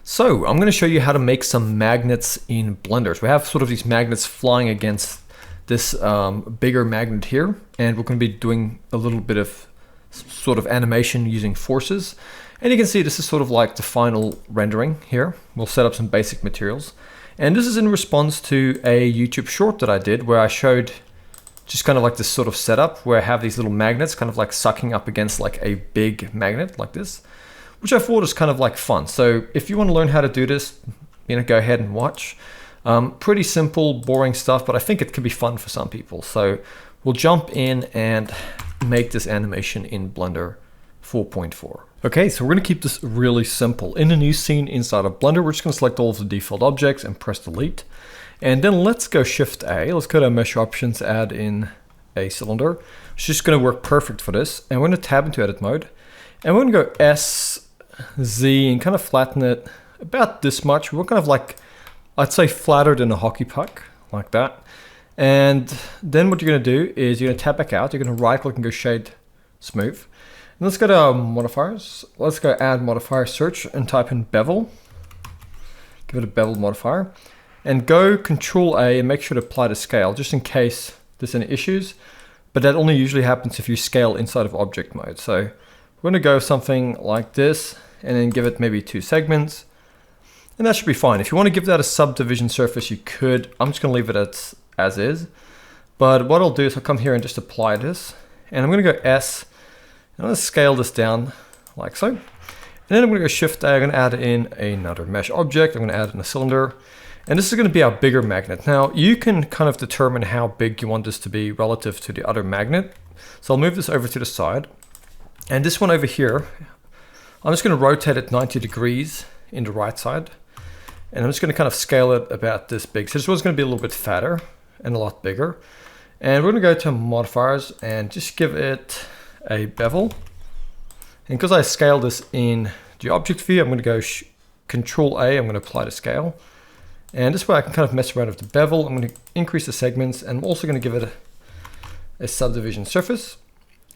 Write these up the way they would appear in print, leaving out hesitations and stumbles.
So I'm going to show you how to make some magnets in Blender. So we have sort of these magnets flying against this bigger magnet here, and we're going to be doing a little bit of sort of animation using forces. And you can see this is sort of like the final rendering here. We'll set up some basic materials. And this is in response to a YouTube short that I did where I showed just kind of like this sort of setup where I have these little magnets kind of like sucking up against like a big magnet like this, which I thought was kind of like fun. So if you want to learn how to do this, go ahead and watch. Pretty simple, boring stuff, but I think it could be fun for some people. So we'll jump in and make this animation in Blender 4.4. Okay, so we're going to keep this really simple. In a new scene inside of Blender, we're just going to select all of the default objects and press delete. And then let's go Shift A. Let's go to Mesh Options, add in a cylinder. It's just going to work perfect for this. And we're going to tab into Edit Mode. And we're going to go S, Z, and kind of flatten it about this much. We're kind of like, I'd say flatter than a hockey puck, like that. And then what you're going to do is you're going to tab back out. You're going to right click and go Shade Smooth. And let's go to modifiers. Let's go add modifier, search and type in bevel. Give it a bevel modifier. And go Control A and make sure to apply to scale just in case there's any issues. But that only usually happens if you scale inside of object mode. So we're going to go something like this and then give it maybe 2 segments. And that should be fine. If you want to give that a subdivision surface, you could. I'm just going to leave it as is. But what I'll do is I'll come here and just apply this. And I'm going to go S. And I'm going to scale this down like so. And then I'm going to go Shift A. I'm going to add in another mesh object. I'm going to add in a cylinder. And this is going to be our bigger magnet. Now you can kind of determine how big you want this to be relative to the other magnet. So I'll move this over to the side. And this one over here, I'm just going to rotate it 90 degrees in the right side. And I'm just going to kind of scale it about this big. So this one's going to be a little bit fatter and a lot bigger. And we're going to go to modifiers and just give it a bevel. And because I scaled this in the object view, I'm going to go Control A. I'm going to apply to scale. And this way I can kind of mess around with the bevel. I'm going to increase the segments, and I'm also going to give it a subdivision surface.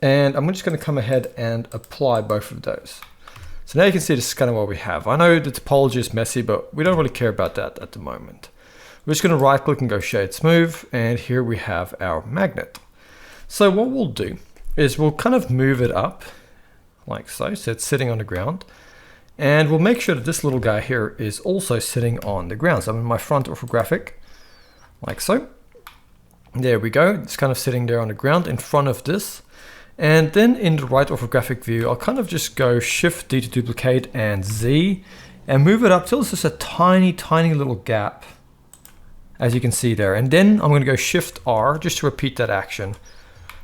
And I'm just going to come ahead and apply both of those. So now you can see this is kind of what we have. I know the topology is messy, but we don't really care about that at the moment. We're just going to right click and go Shade Smooth, and here we have our magnet. So what we'll do is we'll kind of move it up like so. So it's sitting on the ground. And we'll make sure that this little guy here is also sitting on the ground. So I'm in my front orthographic, like so. There we go. It's kind of sitting there on the ground in front of this. And then in the right orthographic view, I'll kind of just go Shift D to duplicate and Z and move it up till it's just a tiny, tiny little gap, as you can see there. And then I'm going to go Shift R just to repeat that action.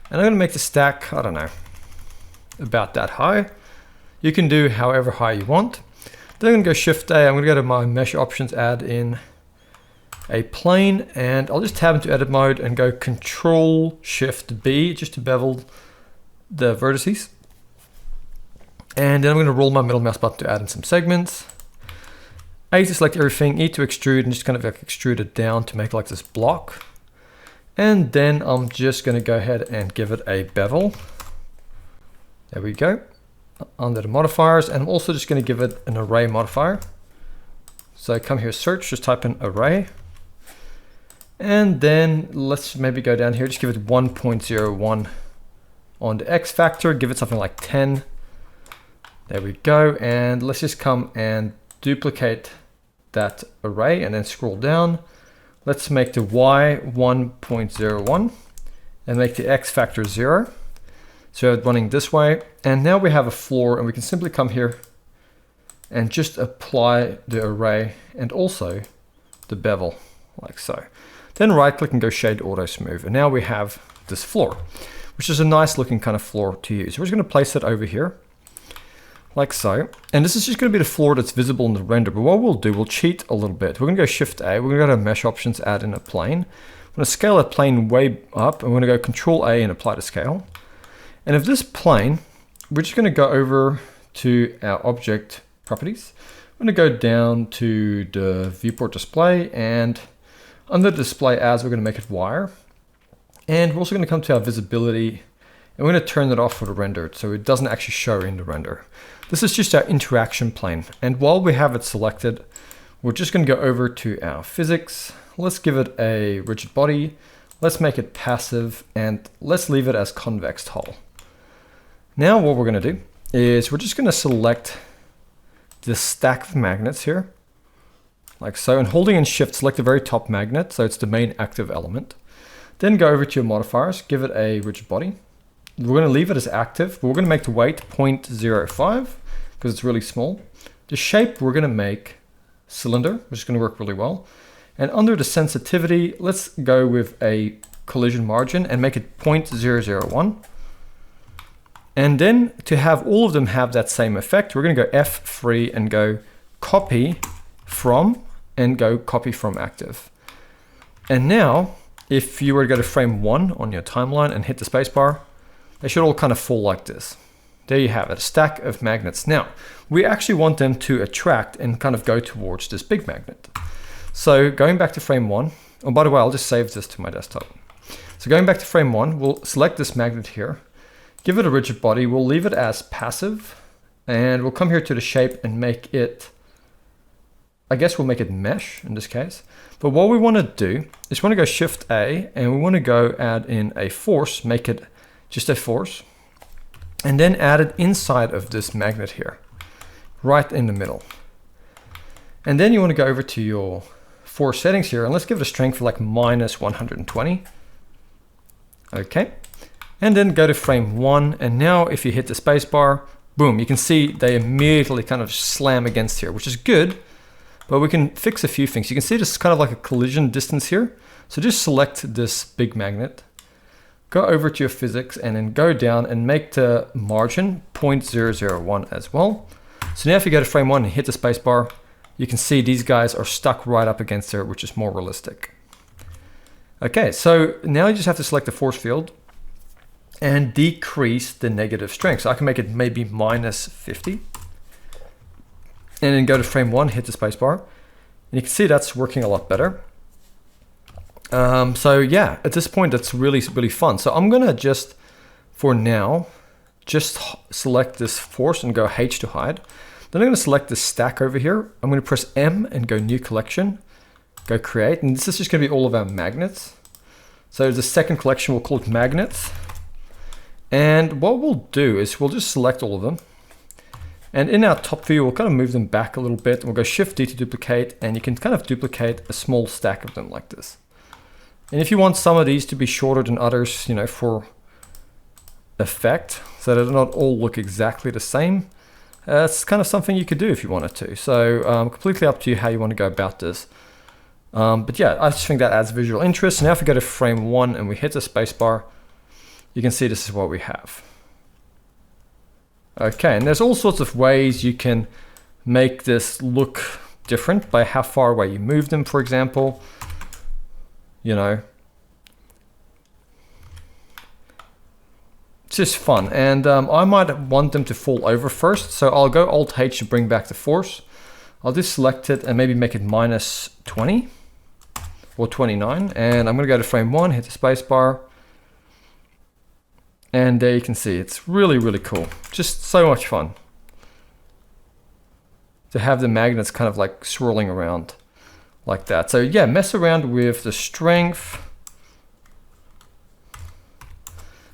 And I'm going to make the stack, I don't know, about that high. You can do however high you want. Then I'm going to go Shift A. I'm going to go to my Mesh Options, add in a plane, and I'll just tab into Edit Mode and go Control Shift B just to bevel the vertices. And then I'm going to roll my middle mouse button to add in some segments. A to select everything, E to extrude, and just kind of like extrude it down to make like this block. And then I'm just going to go ahead and give it a bevel. There we go. Under the modifiers, and I'm also just going to give it an array modifier. So come here, search, just type in array. And then let's maybe go down here, just give it 1.01 on the X factor, give it something like 10. There we go. And let's just come and duplicate that array and then scroll down. Let's make the Y 1.01 and make the X factor 0. So running this way. And now we have a floor, and we can simply come here and just apply the array and also the bevel like so. Then right click and go Shade Auto Smooth. And now we have this floor, which is a nice looking kind of floor to use. We're just going to place it over here like so. And this is just going to be the floor that's visible in the render. But what we'll do, we'll cheat a little bit. We're going to go Shift A. We're going to go to Mesh Options, add in a plane. I'm going to scale that plane way up. I'm going to go Control A and apply to scale. And of this plane, we're just going to go over to our object properties. I'm going to go down to the viewport display, and under the display as, we're going to make it wire. And we're also going to come to our visibility And we're going to turn it off for the rendered, so it doesn't actually show in the render. This is just our interaction plane. And while we have it selected, we're just going to go over to our physics. Let's give it a rigid body. Let's make it passive, and let's leave it as convex hull. Now what we're going to do is we're just going to select this stack of magnets here, like so, and holding in shift, select the very top magnet, so it's the main active element. Then go over to your modifiers, give it a rigid body. We're going to leave it as active, but we're going to make the weight 0.05 because it's really small. The shape we're going to make cylinder, which is going to work really well. And under the sensitivity, let's go with a collision margin and make it 0.001. And then to have all of them have that same effect, we're going to go F3 and go copy from and go copy from active. And now, if you were to go to frame 1 on your timeline and hit the spacebar, they should all kind of fall like this. There you have it, a stack of magnets. Now, we actually want them to attract and kind of go towards this big magnet. So going back to frame 1, oh, by the way, I'll just save this to my desktop. So going back to frame 1, we'll select this magnet here, give it a rigid body, we'll leave it as passive, and we'll come here to the shape and make it, I guess we'll make it mesh in this case. But what we want to do is we want to go Shift A, and we want to go add in a force, make it just a force, and then add it inside of this magnet here, right in the middle. And then you want to go over to your force settings here, and let's give it a strength for like -120. Okay. And then go to frame 1, and now if you hit the space bar, boom, you can see they immediately kind of slam against here, which is good, but we can fix a few things. You can see this is kind of like a collision distance here. So just select this big magnet, go over to your physics, and then go down and make the margin 0.001 as well. So now if you go to frame 1 and hit the space bar, you can see these guys are stuck right up against there, which is more realistic. Okay, so now you just have to select the force field and decrease the negative strength. So I can make it maybe -50. And then go to frame 1, hit the spacebar. And you can see that's working a lot better. So yeah, at this point, that's really, really fun. So I'm gonna just, for now, just select this force and go H to hide. Then I'm gonna select this stack over here. I'm gonna press M and go new collection, go create. And this is just gonna be all of our magnets. So the second collection, we'll call it magnets. And what we'll do is we'll just select all of them. And in our top view, we'll kind of move them back a little bit. We'll go Shift D to duplicate, and you can kind of duplicate a small stack of them like this. And if you want some of these to be shorter than others, you know, for effect, so that they not all look exactly the same, that's kind of something you could do if you wanted to. So completely up to you how you want to go about this. But yeah, I just think that adds visual interest. Now if we go to frame 1 and we hit the spacebar, you can see this is what we have. Okay, and there's all sorts of ways you can make this look different by how far away you move them, for example. You know, it's just fun. And I might want them to fall over first, so I'll go Alt H to bring back the force. I'll just select it and maybe make it -20 or 29. And I'm gonna go to frame 1, hit the space bar. And there you can see, it's really, really cool. Just so much fun to have the magnets kind of like swirling around like that. So yeah, mess around with the strength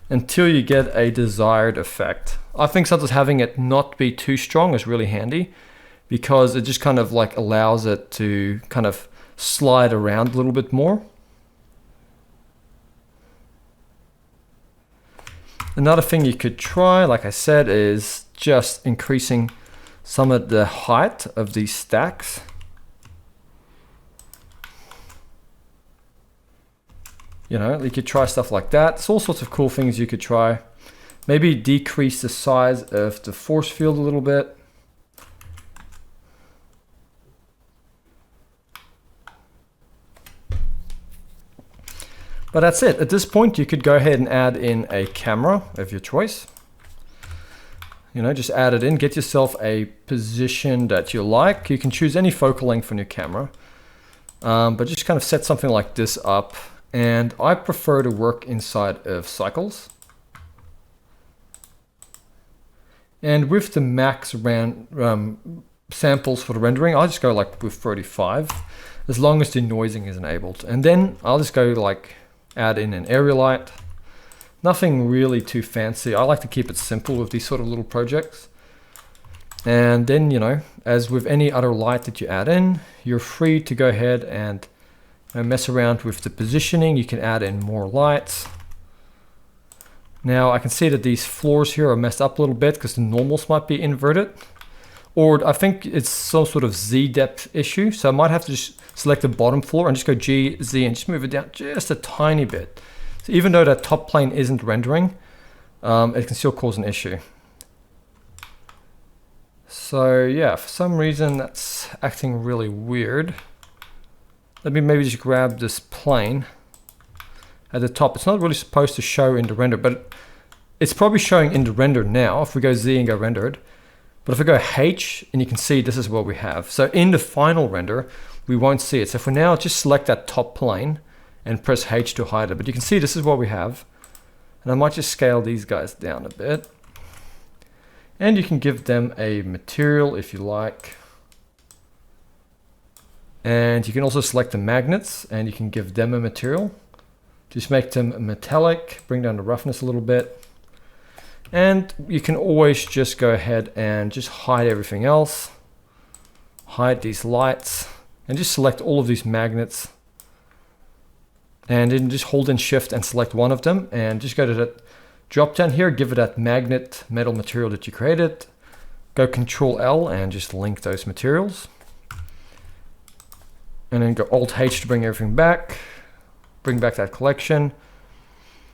until you get a desired effect. I think sometimes having it not be too strong is really handy because it just kind of like allows it to kind of slide around a little bit more. Another thing you could try, like I said, is just increasing some of the height of these stacks. You know, you could try stuff like that. There's all sorts of cool things you could try. Maybe decrease the size of the force field a little bit. But that's it. At this point, you could go ahead and add in a camera of your choice. You know, just add it in, get yourself a position that you like. You can choose any focal length on your camera, but just kind of set something like this up. And I prefer to work inside of cycles. And with the max samples for the rendering, I'll just go like with 35, as long as the noising is enabled. And then I'll just go like add in an area light. Nothing really too fancy. I like to keep it simple with these sort of little projects. And then, you know, as with any other light that you add in, you're free to go ahead and mess around with the positioning. You can add in more lights. Now I can see that these floors here are messed up a little bit because the normals might be inverted. Or I think it's some sort of Z depth issue. So I might have to just select the bottom floor and just go G, Z and just move it down just a tiny bit. So even though that top plane isn't rendering, it can still cause an issue. So yeah, for some reason that's acting really weird. Let me maybe just grab this plane at the top. It's not really supposed to show in the render, but it's probably showing in the render now if we go Z and go rendered. But if I go H, and you can see this is what we have. So in the final render, we won't see it. So for now, just select that top plane and press H to hide it. But you can see this is what we have. And I might just scale these guys down a bit. And you can give them a material if you like. And you can also select the magnets and you can give them a material. Just make them metallic, bring down the roughness a little bit. And you can always just go ahead and just hide everything else. Hide these lights and just select all of these magnets. And then just hold in Shift and select one of them and just go to that drop down here, give it that magnet metal material that you created. Go Control L and just link those materials. And then go Alt H to bring everything back. Bring back that collection.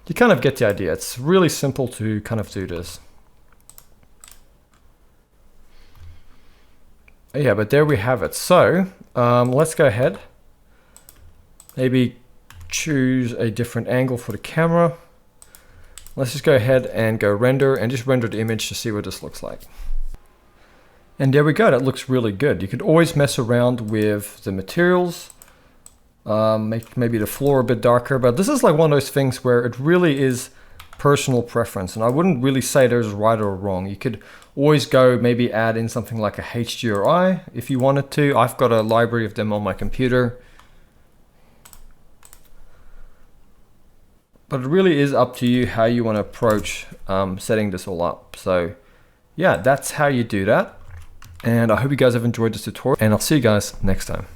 You kind of get the idea. It's really simple to kind of do this. Yeah, but there we have it. So let's go ahead. Maybe choose a different angle for the camera. Let's just go ahead and go render and just render the image to see what this looks like. And there we go. That looks really good. You could always mess around with the materials. Make maybe the floor a bit darker, but this is like one of those things where it really is personal preference, and I wouldn't really say there's right or wrong. You could always go maybe add in something like a HDRI if you wanted to. I've got a library of them on my computer, but it really is up to you how you want to approach setting this all up. So yeah, that's how you do that, and I hope you guys have enjoyed this tutorial, and I'll see you guys next time.